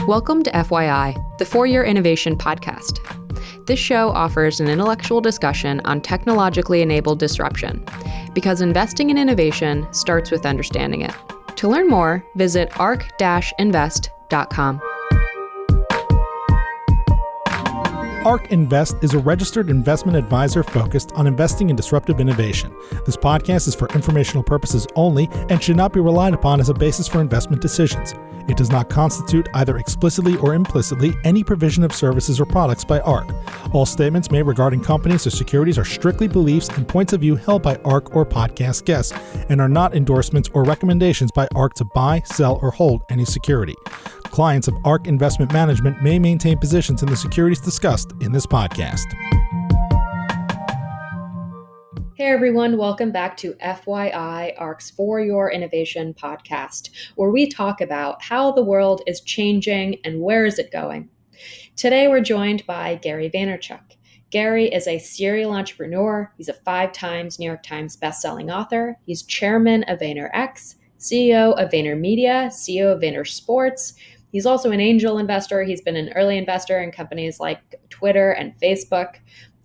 Welcome to FYI, the For-Your Innovation Podcast. This show offers an intellectual discussion on technologically enabled disruption, because investing in innovation starts with understanding it. To learn more, visit arc-invest.com. ARC Invest is a registered investment advisor focused on investing in disruptive innovation. This podcast is for informational purposes only and should not be relied upon as a basis for investment decisions. It does not constitute, either explicitly or implicitly, any provision of services or products by ARC. All statements made regarding companies or securities are strictly beliefs and points of view held by ARC or podcast guests and are not endorsements or recommendations by ARC to buy, sell, or hold any security. Clients of ARC Investment Management may maintain positions in the securities discussed in this podcast. Hey everyone, welcome back to FYI, ARC's For Your Innovation Podcast, where we talk about how the world is changing and where is it going. Today we're joined by Gary Vaynerchuk. Gary is a serial entrepreneur. He's a 5 times New York Times bestselling author. He's chairman of VaynerX, CEO of VaynerMedia, CEO of VaynerSports. He's also an angel investor. He's been an early investor in companies like Twitter and Facebook.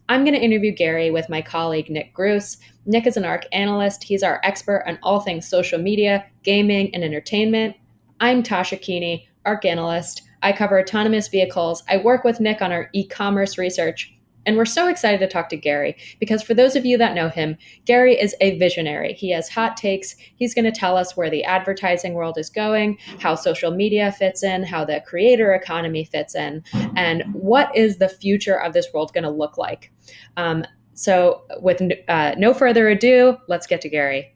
I'm going to interview Gary with my colleague, Nick Gruss. Nick is an ARC analyst. He's our expert on all things social media, gaming, and entertainment. I'm Tasha Keeney, ARC analyst. I cover autonomous vehicles. I work with Nick on our e-commerce research. And we're so excited to talk to Gary because for those of you that know him, Gary is a visionary. He has hot takes. He's going to tell us where the advertising world is going, how social media fits in, how the creator economy fits in, and what is the future of this world going to look like. So with no further ado, let's get to Gary.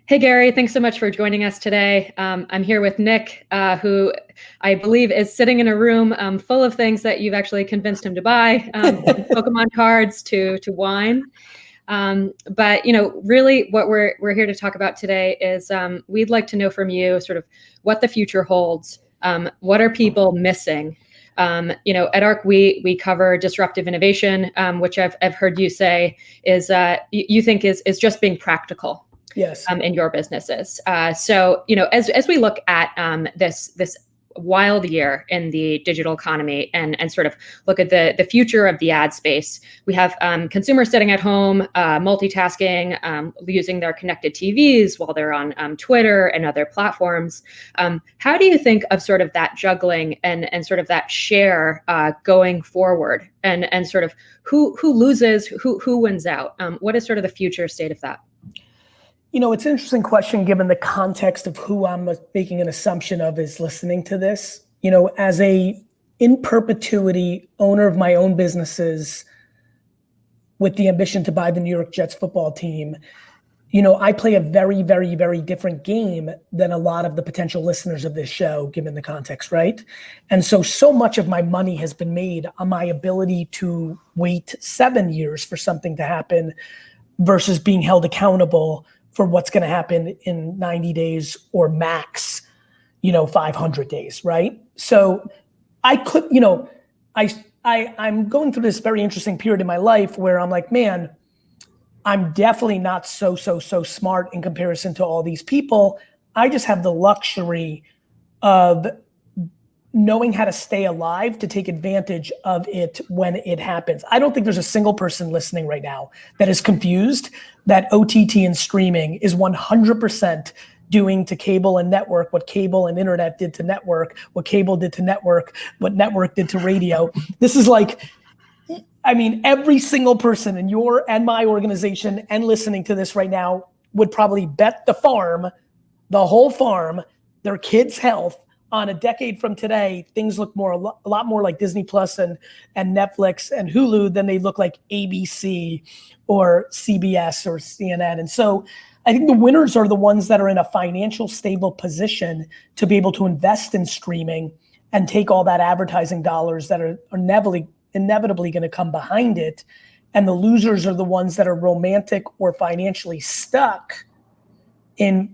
Hey, Gary, thanks so much for joining us today. I'm here with Nick, who I believe is sitting in a room full of things that you've actually convinced him to buy, from Pokemon cards to wine. But, really what we're here to talk about today is we'd like to know from you sort of what the future holds. What are people missing? At ARC, we cover disruptive innovation, which I've heard you say is you think is just being practical. Yes. In your businesses. So, as we look at this wild year in the digital economy and sort of look at the future of the ad space, we have consumers sitting at home, multitasking, using their connected TVs while they're on Twitter and other platforms. How do you think of sort of that juggling and sort of that share going forward and sort of who loses, who wins out? What is sort of the future state of that? It's an interesting question given the context of who I'm making an assumption of is listening to this. As a in perpetuity owner of my own businesses with the ambition to buy the New York Jets football team, I play a very, very, very different game than a lot of the potential listeners of this show, given the context, right? And so much of my money has been made on my ability to wait 7 years for something to happen versus being held accountable for what's going to happen in 90 days or max, 500 days, right? So I could, I'm going through this very interesting period in my life where I'm like, man, I'm definitely not so smart in comparison to all these people. I just have the luxury of knowing how to stay alive to take advantage of it when it happens. I don't think there's a single person listening right now that is confused that OTT and streaming is 100% doing to cable and network what cable and internet did to network, what cable did to network, what network did to radio. This is like, every single person in your and my organization and listening to this right now would probably bet the whole farm, their kids' health, on a decade from today, things look a lot more like Disney Plus and Netflix and Hulu than they look like ABC or CBS or CNN. And so I think the winners are the ones that are in a financial stable position to be able to invest in streaming and take all that advertising dollars that are inevitably going to come behind it. And the losers are the ones that are romantic or financially stuck in,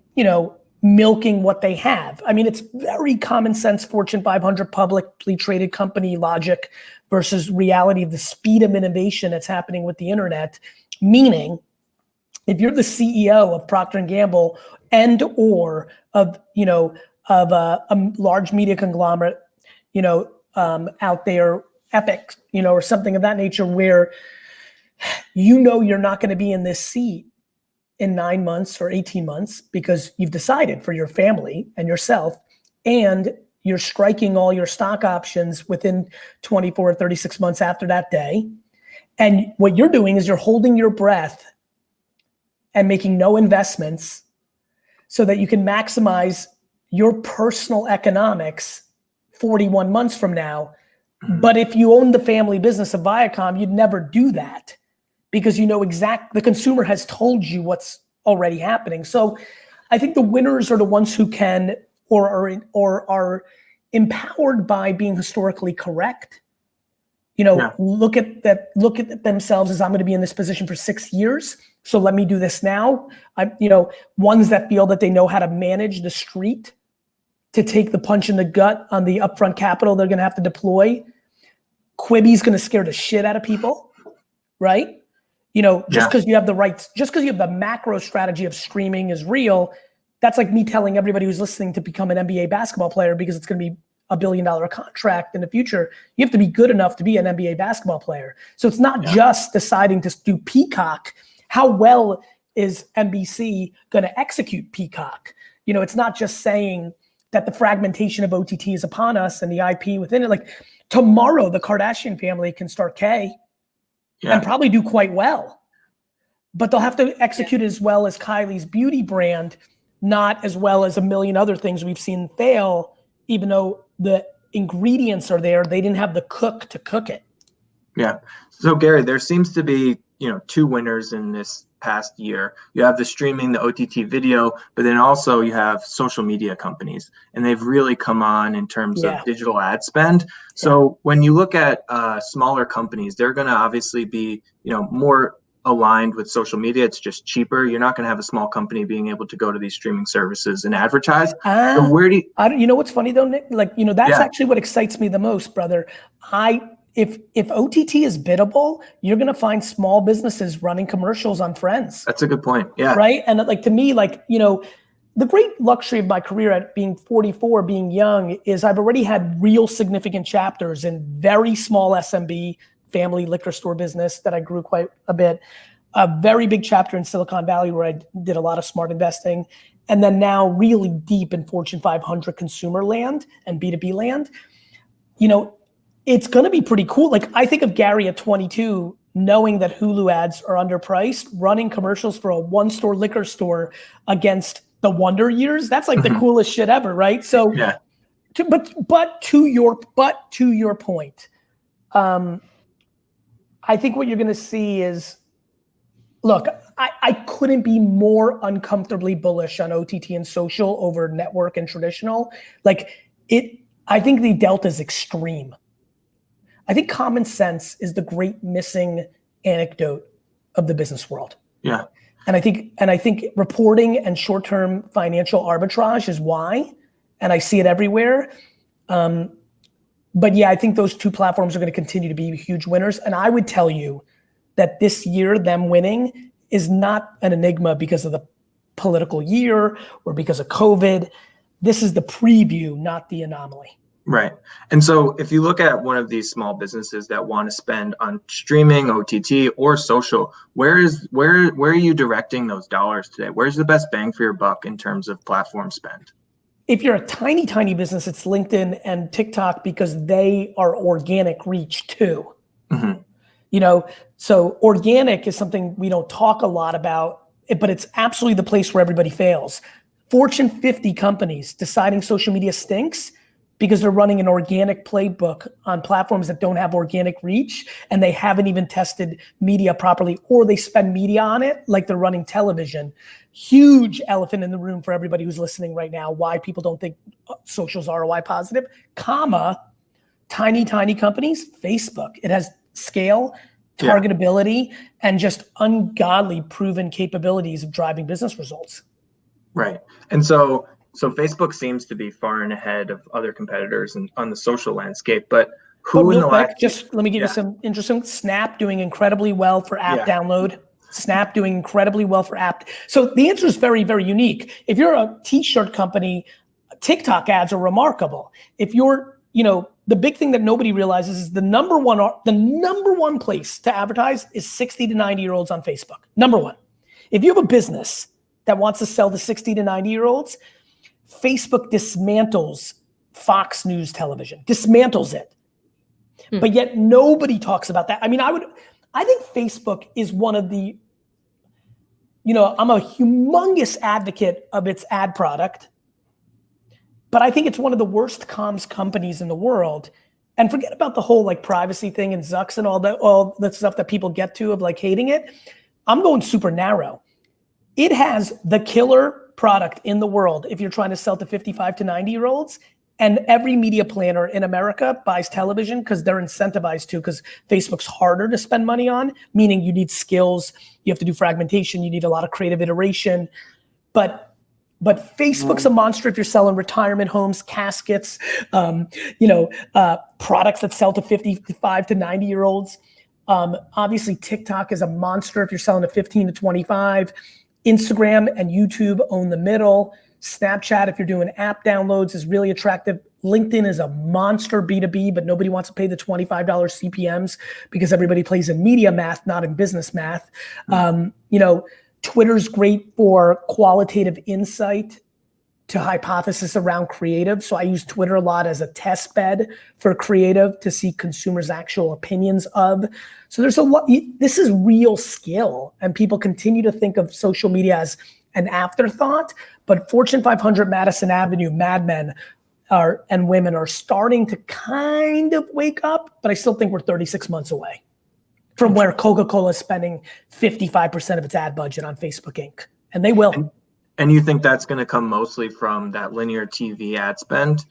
milking what they have. It's very common sense Fortune 500 publicly traded company logic versus reality of the speed of innovation that's happening with the internet. Meaning, if you're the CEO of Procter & Gamble and or of, a large media conglomerate, out there, Epic, or something of that nature, where you're not going to be in this seat in 9 months or 18 months because you've decided for your family and yourself, and you're striking all your stock options within 24 or 36 months after that day. And what you're doing is you're holding your breath and making no investments so that you can maximize your personal economics 41 months from now. But if you own the family business of Viacom, you'd never do that because the consumer has told you what's already happening. So I think the winners are the ones who can or are empowered by being historically correct. Look at themselves as, I'm going to be in this position for 6 years, so let me do this now. Ones that feel that they know how to manage the street to take the punch in the gut on the upfront capital they're going to have to deploy. Quibi's going to scare the shit out of people, right? Because you have the macro strategy of streaming is real. That's like me telling everybody who's listening to become an NBA basketball player because it's going to be $1 billion contract in the future. You have to be good enough to be an NBA basketball player. So it's not just deciding to do Peacock. How well is NBC going to execute Peacock? It's not just saying that the fragmentation of OTT is upon us and the IP within it. Like tomorrow, the Kardashian family can start K and probably do quite well, but they'll have to execute as well as Kylie's beauty brand, not as well as a million other things we've seen fail, even though the ingredients are there. They didn't have the cook to cook it. Yeah. So Gary, there seems to be, two winners in this past year. You have the streaming, the OTT video, but then also you have social media companies, and they've really come on in terms of digital ad spend. So when you look at smaller companies, they're going to obviously be, more aligned with social media. It's just cheaper. You're not going to have a small company being able to go to these streaming services and advertise. So where do you, what's funny though, Nick? That's actually what excites me the most, brother. If OTT is biddable, you're going to find small businesses running commercials on Friends. That's a good point. Yeah. Right. And to me, the great luxury of my career at being 44, being young, is I've already had real significant chapters in very small SMB family liquor store business that I grew quite a bit, a very big chapter in Silicon Valley where I did a lot of smart investing, and then now really deep in Fortune 500 consumer land and B2B land. It's going to be pretty cool. I think of Gary at 22, knowing that Hulu ads are underpriced, running commercials for a one-store liquor store against the Wonder Years. That's the coolest shit ever, right? So, but to your point, I think what you're going to see is, look, I couldn't be more uncomfortably bullish on OTT and social over network and traditional. I think the delta is extreme. I think common sense is the great missing anecdote of the business world. Yeah. And I think reporting and short-term financial arbitrage is why, and I see it everywhere. But I think those two platforms are going to continue to be huge winners. And I would tell you that this year, them winning is not an enigma because of the political year or because of COVID. This is the preview, not the anomaly. Right. And so if you look at one of these small businesses that want to spend on streaming, OTT, or social, where are you directing those dollars today? Where's the best bang for your buck in terms of platform spend? If you're a tiny, tiny business, it's LinkedIn and TikTok because they are organic reach too. Mm-hmm. So organic is something we don't talk a lot about, but it's absolutely the place where everybody fails. Fortune 50 companies deciding social media stinks because they're running an organic playbook on platforms that don't have organic reach, and they haven't even tested media properly, or they spend media on it like they're running television. Huge elephant in the room for everybody who's listening right now, why people don't think social's ROI positive, tiny, tiny companies, Facebook. It has scale, targetability, and just ungodly proven capabilities of driving business results. Right. And so Facebook seems to be far and ahead of other competitors on the social landscape, but who in the last... Just let me give you some interesting. Snap doing incredibly well for app download. Snap doing incredibly well for app. So the answer is very, very unique. If you're a t-shirt company, TikTok ads are remarkable. If you're, the big thing that nobody realizes is the number one place to advertise is 60 to 90-year-olds on Facebook. Number one. If you have a business that wants to sell to 60 to 90-year-olds, Facebook dismantles Fox News television, dismantles it. But yet nobody talks about that. I mean, I think Facebook is one of the, I'm a humongous advocate of its ad product, but I think it's one of the worst comms companies in the world. And forget about the whole like privacy thing and Zucks and all that stuff that people get to of like hating it. I'm going super narrow. It has the killer product in the world if you're trying to sell to 55 to 90-year-olds. And every media planner in America buys television because they're incentivized to, because Facebook's harder to spend money on, meaning you need skills, you have to do fragmentation, you need a lot of creative iteration. But Facebook's a monster if you're selling retirement homes, caskets, products that sell to 55 to 90-year-olds. Obviously, TikTok is a monster if you're selling to 15 to 25. Instagram and YouTube own the middle. Snapchat, if you're doing app downloads, is really attractive. LinkedIn is a monster B2B, but nobody wants to pay the $25 CPMs because everybody plays in media math, not in business math. Twitter's great for qualitative insight to hypothesis around creative. So I use Twitter a lot as a test bed for creative to see consumers' actual opinions of. So there's a lot, this is real skill, and people continue to think of social media as an afterthought, but Fortune 500 Madison Avenue madmen and women are starting to kind of wake up, but I still think we're 36 months away from where Coca-Cola is spending 55% of its ad budget on Facebook Inc. And they will. And you think that's going to come mostly from that linear TV ad spend?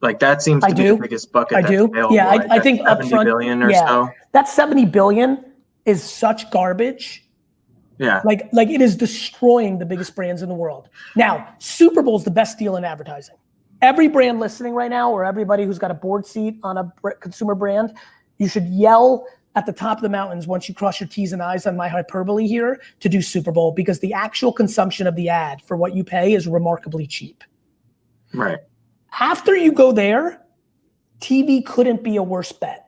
Like that seems to be the biggest bucket that's available. Yeah, I think 70 upfront, billion or so. That 70 billion is such garbage. Yeah. Like it is destroying the biggest brands in the world. Now, Super Bowl is the best deal in advertising. Every brand listening right now, or everybody who's got a board seat on a consumer brand, you should yell at the top of the mountains once you cross your T's and I's on my hyperbole here to do Super Bowl, because the actual consumption of the ad for what you pay is remarkably cheap. Right. After you go there, TV couldn't be a worse bet.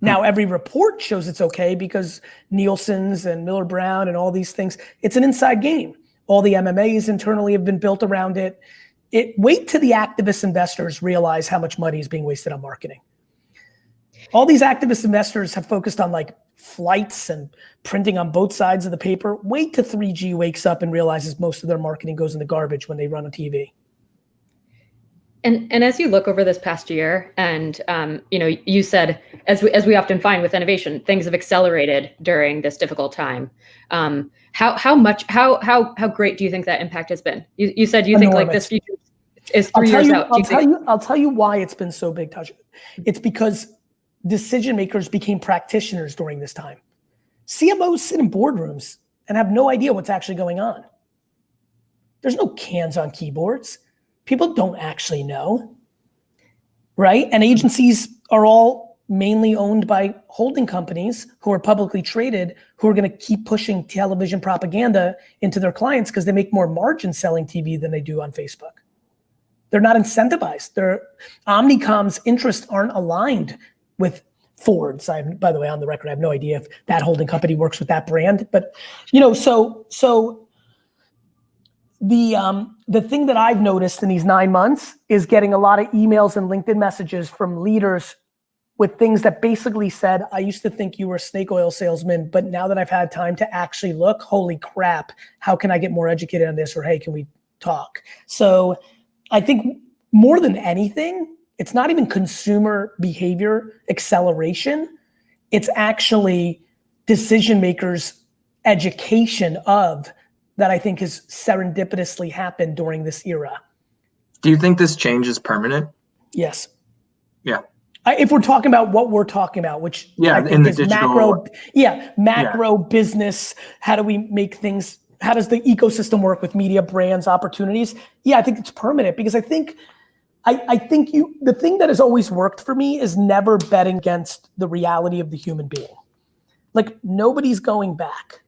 Now, every report shows it's okay because Nielsen's and Miller Brown and all these things, it's an inside game. All the MMAs internally have been built around it. Wait till the activist investors realize how much money is being wasted on marketing. All these activist investors have focused on like flights and printing on both sides of the paper. Wait till 3G wakes up and realizes most of their marketing goes in the garbage when they run on TV. And as you look over this past year, and you said, as we often find with innovation, things have accelerated during this difficult time. How great do you think that impact has been? You said you think like this future is 3 years out. I'll tell you why it's been so big. It's because decision makers became practitioners during this time. CMOs sit in boardrooms and have no idea what's actually going on. There's no cans on keyboards. People don't actually know, right? And agencies are all mainly owned by holding companies who are publicly traded, who are going to keep pushing television propaganda into their clients because they make more margin selling TV than they do on Facebook. They're not incentivized. Omnicom's interests aren't aligned with Ford's. By the way, on the record, I have no idea if that holding company works with that brand, but so the thing that I've noticed in these 9 months is getting a lot of emails and LinkedIn messages from leaders with things that basically said, I used to think you were a snake oil salesman, but now that I've had time to actually look, holy crap, how can I get more educated on this? Or hey, can we talk? So I think more than anything, it's not even consumer behavior acceleration. It's actually decision makers' education of that I think has serendipitously happened during this era. Do you think this change is permanent? Yes. Yeah. If we're talking about what we're talking about, which I think is macro business, how do we make things, how does the ecosystem work with media, brands, opportunities? Yeah, I think it's permanent because I think the thing that has always worked for me is never betting against the reality of the human being. Like nobody's going back.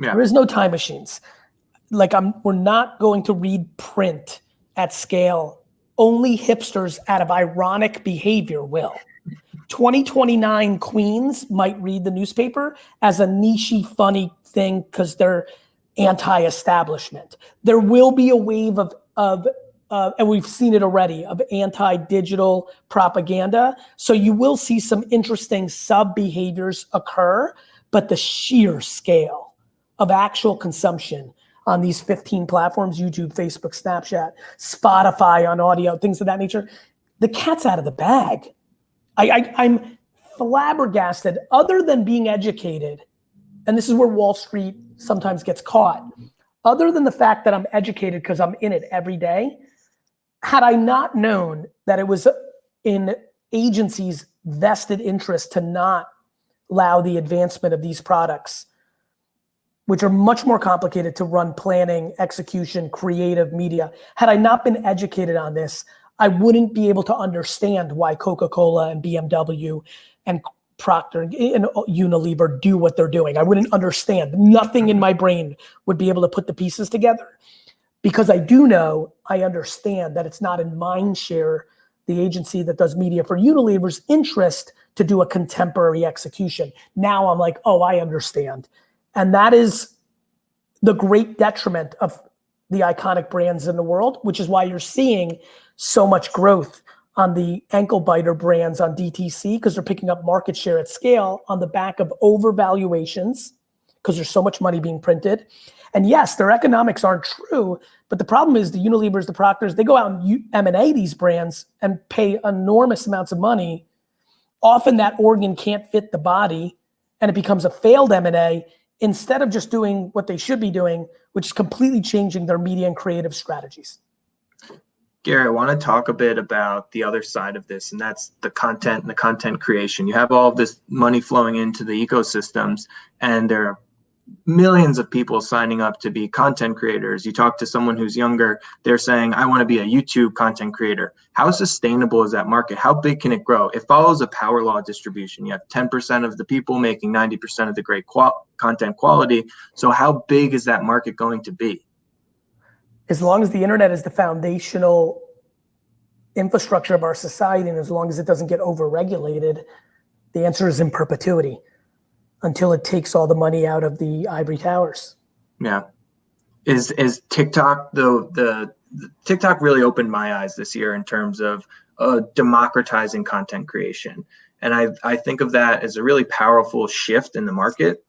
Yeah. There is no time machines. we're not going to read print at scale. Only hipsters out of ironic behavior will. 2029 queens might read the newspaper as a niche-y, funny thing because they're anti-establishment. There will be a wave of and we've seen it already, of anti-digital propaganda. So you will see some interesting sub-behaviors occur, but the sheer scale of actual consumption on these 15 platforms, YouTube, Facebook, Snapchat, Spotify on audio, things of that nature, the cat's out of the bag. I'm flabbergasted, other than being educated, and this is where Wall Street sometimes gets caught, other than the fact that I'm educated because I'm in it every day, had I not known that it was in agencies' vested interest to not allow the advancement of these products, which are much more complicated to run planning, execution, creative media, had I not been educated on this, I wouldn't be able to understand why Coca-Cola and BMW and Procter and Unilever do what they're doing. I wouldn't understand. Nothing in my brain would be able to put the pieces together. Because I do know, I understand that it's not in Mindshare, the agency that does media for Unilever's interest to do a contemporary execution. Now I'm like, oh, I understand. And that is the great detriment of the iconic brands in the world, which is why you're seeing so much growth on the ankle biter brands on DTC, because they're picking up market share at scale on the back of overvaluations, because there's so much money being printed. And yes, their economics aren't true, but the problem is the Unilevers, the Proctors, they go out and M&A these brands and pay enormous amounts of money. Often that organ can't fit the body and it becomes a failed M&A instead of just doing what they should be doing, which is completely changing their media and creative strategies. Gary, I want to talk a bit about the other side of this, and that's the content and the content creation. You have all of this money flowing into the ecosystems, and there are millions of people signing up to be content creators. You talk to someone who's younger, they're saying, I want to be a YouTube content creator. How sustainable is that market? How big can it grow? It follows a power law distribution. You have 10% of the people making 90% of the great content quality. So how big is that market going to be? As long as the internet is the foundational infrastructure of our society, and as long as it doesn't get over-regulated, the answer is in perpetuity, until it takes all the money out of the ivory towers. Yeah. Is TikTok, though, the TikTok really opened my eyes this year in terms of democratizing content creation. And I think of that as a really powerful shift in the market.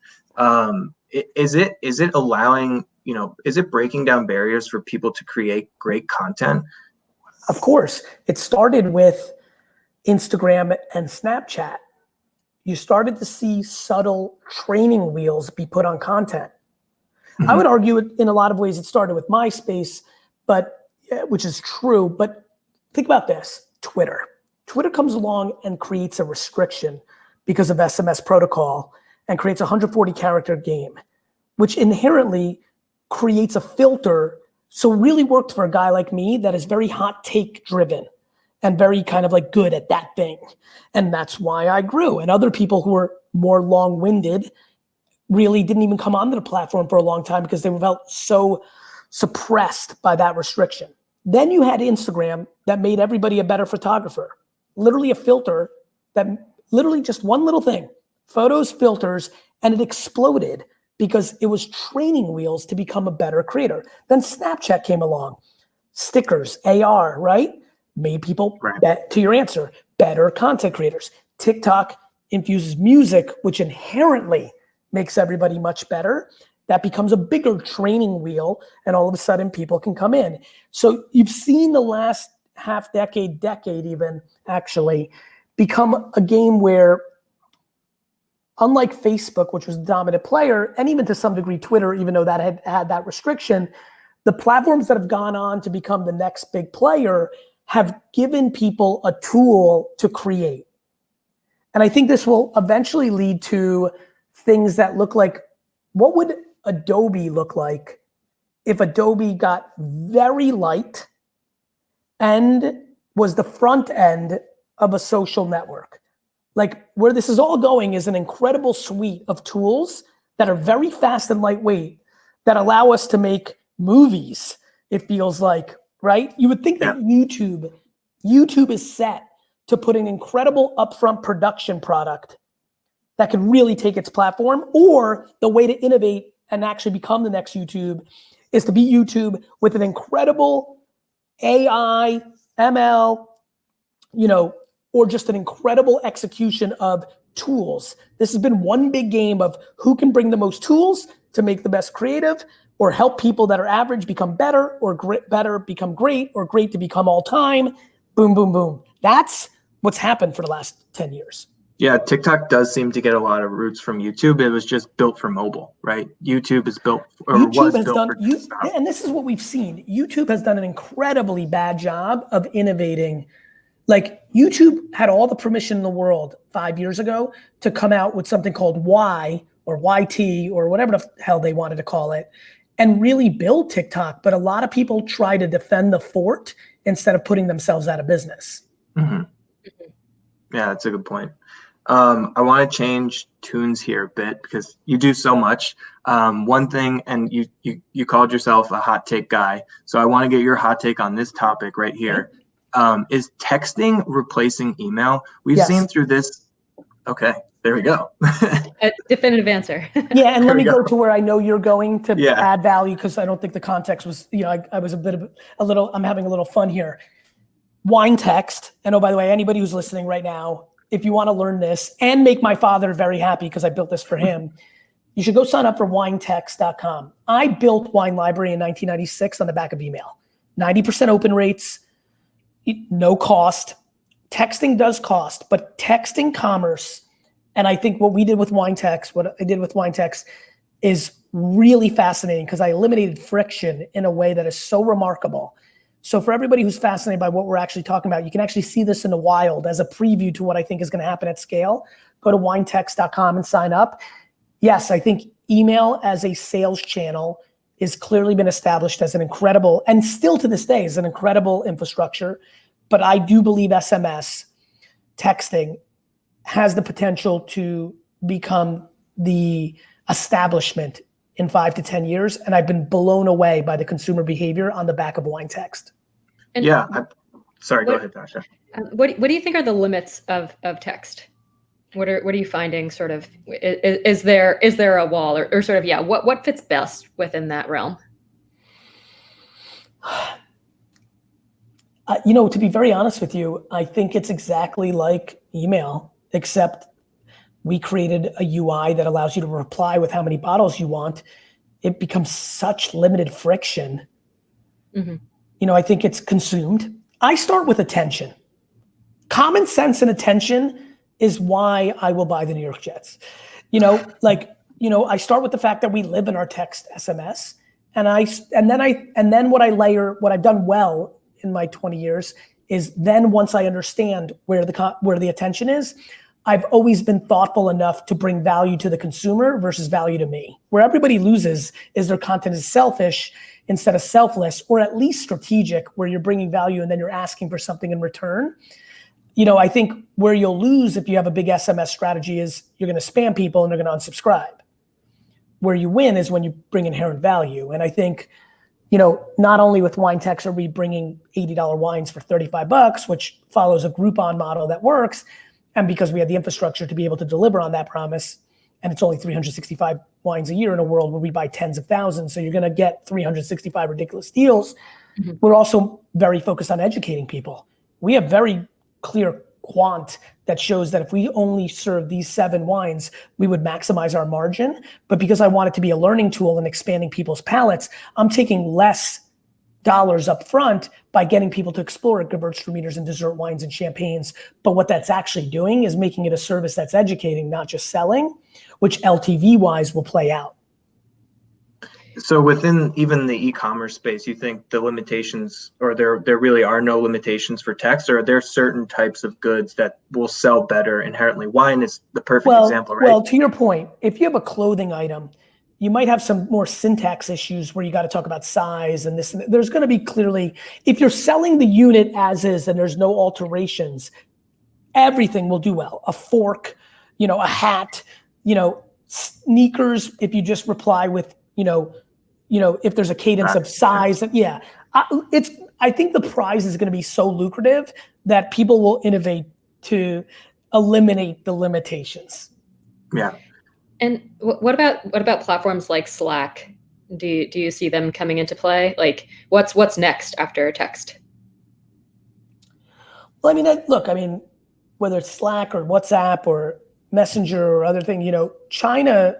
Is it allowing, is it breaking down barriers for people to create great content? Of course. It started with Instagram and Snapchat. You started to see subtle training wheels be put on content. Mm-hmm. I would argue in a lot of ways it started with MySpace, which is true, but think about this, Twitter. Twitter comes along and creates a restriction because of SMS protocol and creates a 140 character game, which inherently creates a filter. So it really worked for a guy like me that is very hot take driven and very kind of like good at that thing. And that's why I grew. And other people who were more long-winded really didn't even come onto the platform for a long time because they felt so suppressed by that restriction. Then you had Instagram that made everybody a better photographer. Literally a filter that literally just one little thing, photos, filters, and it exploded because it was training wheels to become a better creator. Then Snapchat came along, stickers, AR, right? Made people, to your answer, better content creators. TikTok infuses music, which inherently makes everybody much better. That becomes a bigger training wheel, and all of a sudden people can come in. So you've seen the last half decade even actually become a game where, unlike Facebook, which was the dominant player, and even to some degree Twitter, even though that had that restriction, the platforms that have gone on to become the next big player have given people a tool to create. And I think this will eventually lead to things that look like, what would Adobe look like if Adobe got very light and was the front end of a social network? Like, where this is all going is an incredible suite of tools that are very fast and lightweight that allow us to make movies, it feels like, right? You would think that YouTube is set to put an incredible upfront production product that could really take its platform, or the way to innovate and actually become the next YouTube is to be YouTube with an incredible AI, ML, or just an incredible execution of tools. This has been one big game of who can bring the most tools to make the best creative, or help people that are average become better, or better become great, or great to become all time. Boom, boom, boom. That's what's happened for the last 10 years. Yeah, TikTok does seem to get a lot of roots from YouTube. It was just built for mobile, right? YouTube is built, or YouTube was built for desktop. and this is what we've seen. YouTube has done an incredibly bad job of innovating. Like, YouTube had all the permission in the world 5 years ago to come out with something called Y or YT or whatever the hell they wanted to call it, and really build TikTok. But a lot of people try to defend the fort instead of putting themselves out of business. Mm-hmm. Yeah, that's a good point. I want to change tunes here a bit because you do so much. One thing, and you called yourself a hot take guy, so I want to get your hot take on this topic right here. Is texting replacing email? We've seen through this. Okay, there we go. A definitive answer. Yeah, and let me go to where I know you're going to add value, because I don't think the context was, I was I'm having a little fun here. Wine text, and oh, by the way, anybody who's listening right now, if you want to learn this and make my father very happy because I built this for him, you should go sign up for winetext.com. I built Wine Library in 1996 on the back of email. 90% open rates, no cost. Texting does cost, but texting commerce, and I think what I did with WineText is really fascinating, because I eliminated friction in a way that is so remarkable. So for everybody who's fascinated by what we're actually talking about, you can actually see this in the wild as a preview to what I think is going to happen at scale. Go to winetext.com and sign up. Yes, I think email as a sales channel is clearly been established as an incredible, and still to this day is an incredible infrastructure. But I do believe SMS, texting, has the potential to become the establishment in 5 to 10 years, and I've been blown away by the consumer behavior on the back of WineText. Sorry, go ahead, Dasha. What do you think are the limits of text? What are you finding? Sort of, is there a wall, or sort of, what fits best within that realm? To be very honest with you, I think it's exactly like email, except we created a UI that allows you to reply with how many bottles you want. It becomes such limited friction. Mm-hmm. I think it's consumed. I start with attention. Common sense and attention is why I will buy the New York Jets. I start with the fact that we live in our text SMS, and then what I've done well in my 20 years is then once I understand where the attention is, I've always been thoughtful enough to bring value to the consumer versus value to me. Where everybody loses is their content is selfish instead of selfless, or at least strategic, where you're bringing value and then you're asking for something in return. I think where you'll lose if you have a big SMS strategy is you're going to spam people and they're going to unsubscribe. Where you win is when you bring inherent value. And I think, not only with WineText are we bringing $80 wines for $35, which follows a Groupon model that works, and because we have the infrastructure to be able to deliver on that promise, and it's only 365 wines a year in a world where we buy tens of thousands, so you're going to get 365 ridiculous deals. Mm-hmm. We're also very focused on educating people. We have very clear quant that shows that if we only serve these 7 wines, we would maximize our margin. But because I want it to be a learning tool and expanding people's palates, I'm taking less dollars up front by getting people to explore Gewürztraminers and dessert wines and champagnes. But what that's actually doing is making it a service that's educating, not just selling, which LTV wise will play out. So within even the e-commerce space, you think the limitations, or there really are no limitations for text, or are there certain types of goods that will sell better inherently? Wine is the perfect example, right? Well, to your point, if you have a clothing item, you might have some more syntax issues where you got to talk about size and this, and there's going to be clearly, if you're selling the unit as is and there's no alterations, everything will do well. A fork, a hat, sneakers, if you just reply with, if there's a cadence of size, I think the prize is going to be so lucrative that people will innovate to eliminate the limitations. Yeah. And what about platforms like Slack? Do you see them coming into play? Like, what's next after text? Well, I mean, whether it's Slack or WhatsApp or Messenger or other thing, China's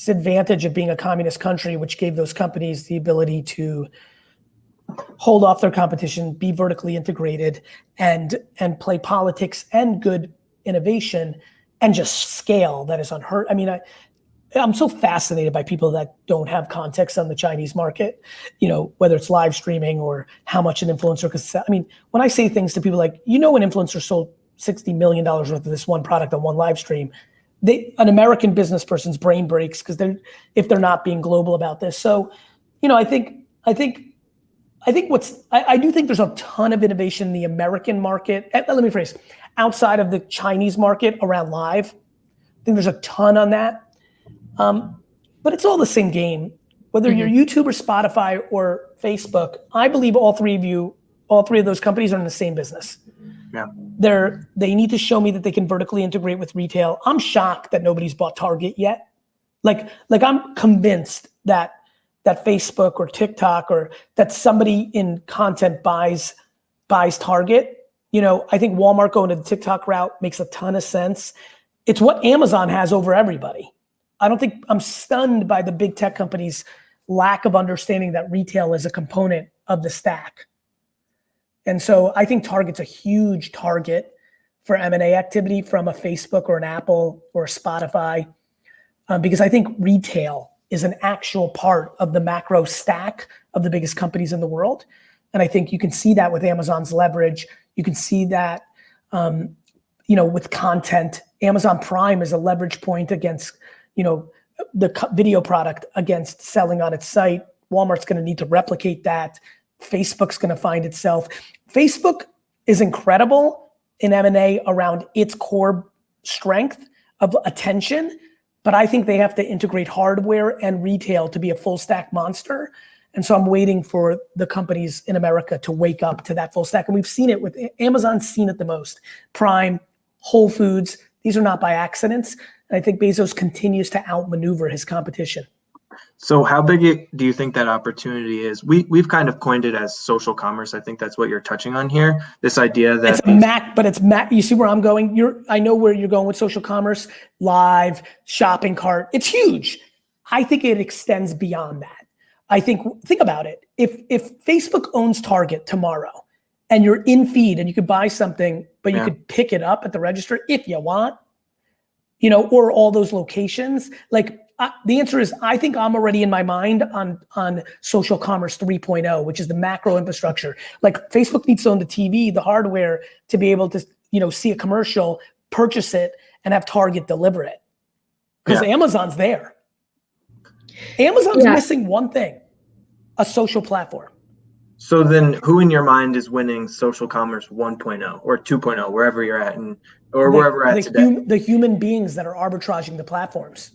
advantage of being a communist country, which gave those companies the ability to hold off their competition, be vertically integrated, and play politics and good innovation and just scale that is unheard. I mean, I'm so fascinated by people that don't have context on the Chinese market, whether it's live streaming or how much an influencer could sell. I mean, when I say things to people like, an influencer sold $60 million worth of this one product on one live stream, an American business person's brain breaks if they're not being global about this. So, I do think there's a ton of innovation in the American market. Let me phrase, outside of the Chinese market around live. I think there's a ton on that. But it's all the same game. Whether you're YouTube or Spotify or Facebook, I believe all three of those companies are in the same business. Yeah. They need to show me that they can vertically integrate with retail. I'm shocked that nobody's bought Target yet. Like I'm convinced that Facebook or TikTok or that somebody in content buys Target. I think Walmart going to the TikTok route makes a ton of sense. It's what Amazon has over everybody. I'm stunned by the big tech companies' lack of understanding that retail is a component of the stack. And so I think Target's a huge target for M&A activity from a Facebook or an Apple or a Spotify, because I think retail is an actual part of the macro stack of the biggest companies in the world. And I think you can see that with Amazon's leverage. You can see that, with content. Amazon Prime is a leverage point against, the video product against selling on its site. Walmart's going to need to replicate that. Facebook's going to find itself. Facebook is incredible in M&A around its core strength of attention, but I think they have to integrate hardware and retail to be a full stack monster. And so I'm waiting for the companies in America to wake up to that full stack. And we've seen it with Amazon's seen it the most. Prime, Whole Foods, these are not by accidents. And I think Bezos continues to outmaneuver his competition. So how big do you think that opportunity is? We've kind of coined it as social commerce. I think that's what you're touching on here. This idea that it's you see where I'm going? I know where you're going with social commerce, live, shopping cart. It's huge. I think it extends beyond that. Think about it. If Facebook owns Target tomorrow and you're in feed and you could buy something, but you could pick it up at the register if you want, or all those locations, the answer is, I think I'm already in my mind on social commerce 3.0, which is the macro infrastructure. Like Facebook needs to own the TV, the hardware to be able to, see a commercial, purchase it, and have Target deliver it. Because Amazon's there. Amazon's missing one thing, a social platform. So then who in your mind is winning social commerce 1.0 or 2.0, wherever you're at, wherever we're at today? The human beings that are arbitraging the platforms.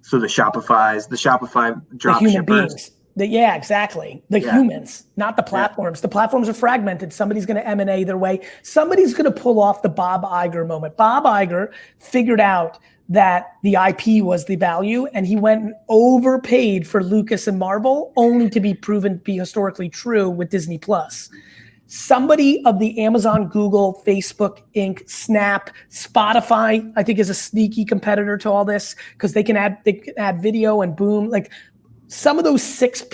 So the Shopify drop the human shippers. Beings. Exactly. The humans, not the platforms. The platforms are fragmented. Somebody's going to M&A their way. Somebody's going to pull off the Bob Iger moment. Bob Iger figured out that the IP was the value, and he went and overpaid for Lucas and Marvel, only to be proven to be historically true with Disney Plus. Somebody of the Amazon, Google, Facebook, Inc., Snap, Spotify, I think is a sneaky competitor to all this because they can add video and boom. Like some of those 7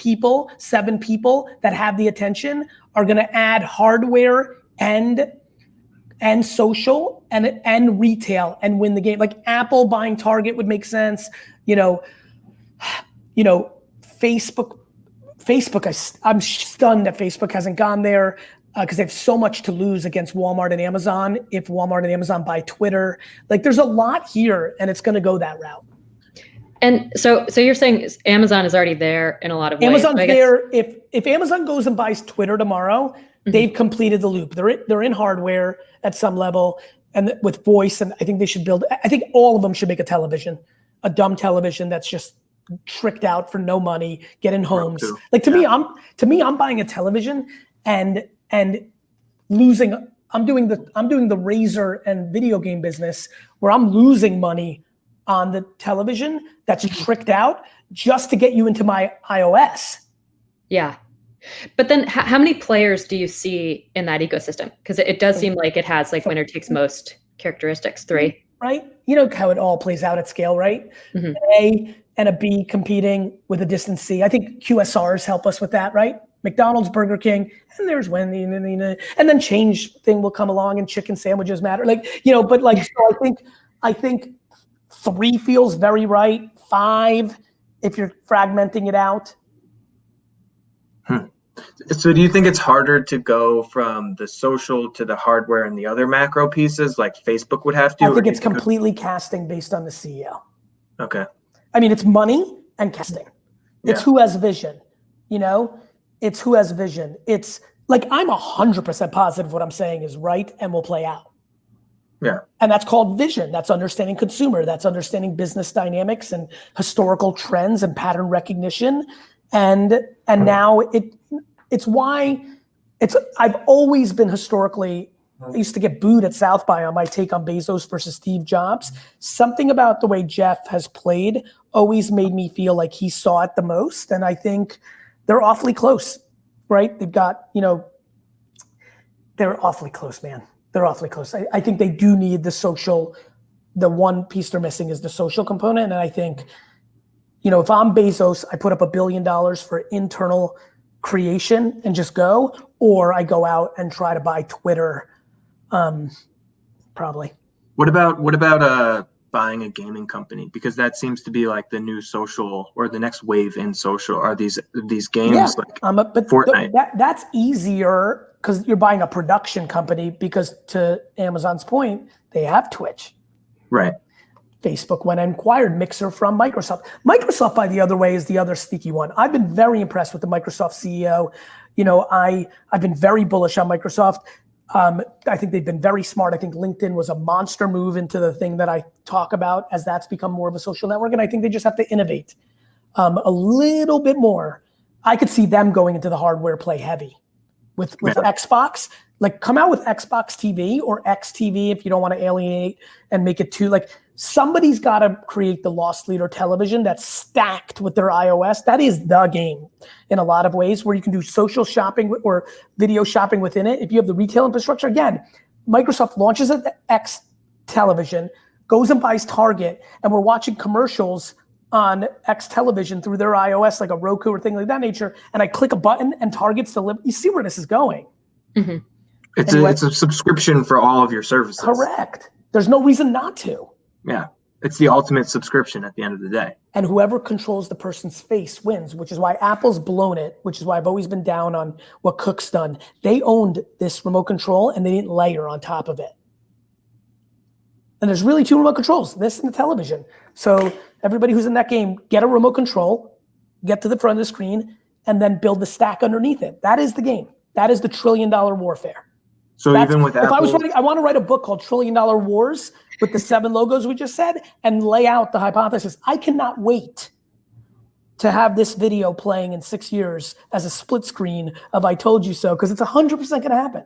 people that have the attention are going to add hardware and social and retail and win the game. Like Apple buying Target would make sense. Facebook. I'm stunned that Facebook hasn't gone there because they have so much to lose against Walmart and Amazon. If Walmart and Amazon buy Twitter, there's a lot here, and it's going to go that route. And so you're saying Amazon is already there in a lot of ways. Amazon's there. If Amazon goes and buys Twitter tomorrow, they've completed the loop. They're in hardware at some level and with voice, and I think they should build. I think all of them should make a television, a dumb television that's just tricked out for no money, getting homes. Like to me, I'm buying a television and losing. I'm doing the razor and video game business where I'm losing money on the television that's tricked out just to get you into my iOS. Yeah. But then how many players do you see in that ecosystem? Because it does seem like it has like winner takes most characteristics, 3. Right? You know how it all plays out at scale, right? Mm-hmm. An A and a B competing with a distant C. I think QSRs help us with that, right? McDonald's, Burger King, and there's Wendy, and then change thing will come along and chicken sandwiches matter. Like, but like, so I think 3 feels very right. 5, if you're fragmenting it out. So do you think it's harder to go from the social to the hardware and the other macro pieces like Facebook would have to? I think it's completely casting based on the CEO. Okay. I mean, it's money and casting. It's who has vision, It's who has vision. It's like, I'm 100% positive what I'm saying is right and will play out. Yeah. And that's called vision. That's understanding consumer. That's understanding business dynamics and historical trends and pattern recognition. And now it's why I've always been historically, I used to get booed at South by on my take on Bezos versus Steve Jobs. Something about the way Jeff has played always made me feel like he saw it the most. And I think they're awfully close, right? They've got, they're awfully close, man. They're awfully close. I think they do need the social, the one piece they're missing is the social component. And I think, if I'm Bezos, I put up $1 billion for internal creation and just go, or I go out and try to buy Twitter, probably. What about buying a gaming company? Because that seems to be like the new social or the next wave in social. Are these games like Fortnite? That's easier because you're buying a production company, because to Amazon's point, they have Twitch. Right. Facebook went and acquired Mixer from Microsoft. Microsoft, by the other way, is the other sneaky one. I've been very impressed with the Microsoft CEO. I've been very bullish on Microsoft. I think they've been very smart. I think LinkedIn was a monster move into the thing that I talk about as that's become more of a social network. And I think they just have to innovate a little bit more. I could see them going into the hardware play heavy with Xbox. Like, come out with Xbox TV or XTV if you don't want to alienate and make it too, like, somebody's got to create the loss leader television that's stacked with their iOS. That is the game in a lot of ways, where you can do social shopping or video shopping within it. If you have the retail infrastructure, again, Microsoft launches an X television, goes and buys Target, and we're watching commercials on X television through their iOS, like a Roku or thing like that nature, and I click a button and Target's delivered. You see where this is going. Mm-hmm. It's a subscription for all of your services. Correct. There's no reason not to. Yeah. It's the ultimate subscription at the end of the day. And whoever controls the person's face wins, which is why Apple's blown it, which is why I've always been down on what Cook's done. They owned this remote control and they didn't layer on top of it. And there's really 2 remote controls, this and the television. So everybody who's in that game, get a remote control, get to the front of the screen, and then build the stack underneath it. That is the game. That is the $1 trillion warfare. So even with Apple, if I was writing, I want to write a book called $1 Trillion Wars with the 7 logos we just said and lay out the hypothesis. I cannot wait to have this video playing in 6 years as a split screen of I Told You So, because it's 100% going to happen.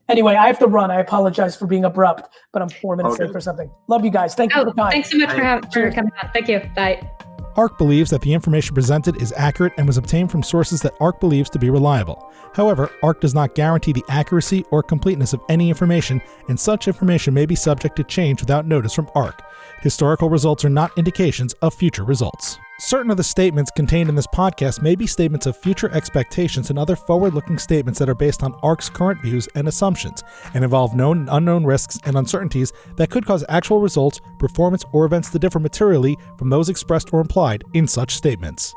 Anyway, I have to run. I apologize for being abrupt, but I'm 4 minutes late for something. Love you guys. Thank you for the time. Thanks so much for coming on. Thank you. Bye. ARC believes that the information presented is accurate and was obtained from sources that ARC believes to be reliable. However, ARC does not guarantee the accuracy or completeness of any information, and such information may be subject to change without notice from ARC. Historical results are not indications of future results. Certain of the statements contained in this podcast may be statements of future expectations and other forward-looking statements that are based on ARC's current views and assumptions, and involve known and unknown risks and uncertainties that could cause actual results, performance, or events to differ materially from those expressed or implied in such statements.